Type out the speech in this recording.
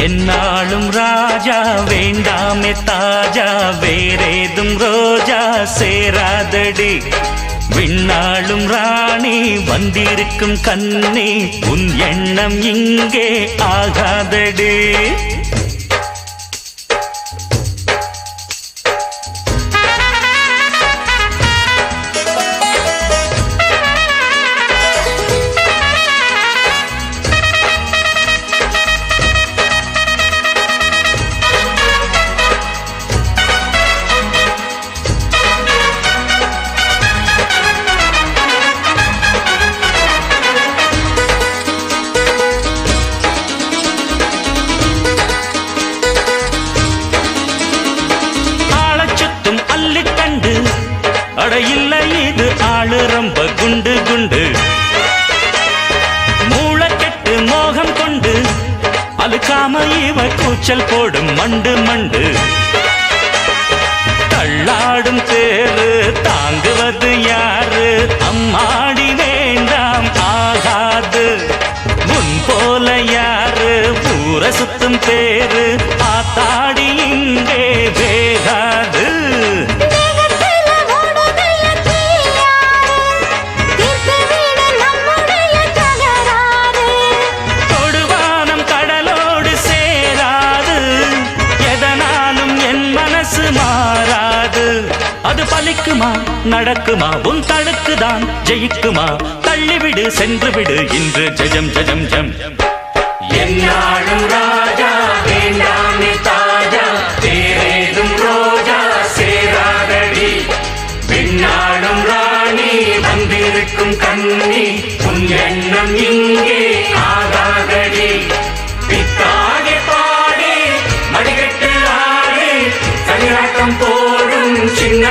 என்னாலும் ராஜா வேண்டாமே தாஜா வேறேதும் ரோஜா சேராதடி விண்ணாளும் ராணி வந்திருக்கும் கண்ணி உன் எண்ணம் இங்கே ஆகாதடி அட இல்லை இது ஆளு ரொம்ப குண்டு குண்டு மூளைக்கெட்டு மோகம் கொண்டு அழுக்காம இவ கூச்சல் போடும் மண்டு மண்டு தள்ளாடும் தேரு தாங்குவது யாரு அம்மாடி வேண்டாம் ஆகாது முன் போல யாரு ஊர சுத்தும் தேரு ஆத்தாடி இங்கே வேகாது மாறாது அது பலிக்குமா நடக்குமா உன் தடுக்குதான் ஜெயிக்குமா தள்ளிவிடு சென்றுவிடு இன்று ஜஜம் ஜஜம் ஜம் என்னாலும் ராஜா வேண்டாமே தாஜா வேறேதும் ரோஜா சேராதடி பின்னாலும் ராணி வந்திருக்கும் கண்ணி உன் எண்ணம் இங்கே ஆகாதடி பித்தாகி பாடி மடிகட்டு ஆடி தனியாட்டம் போடும் சின்ன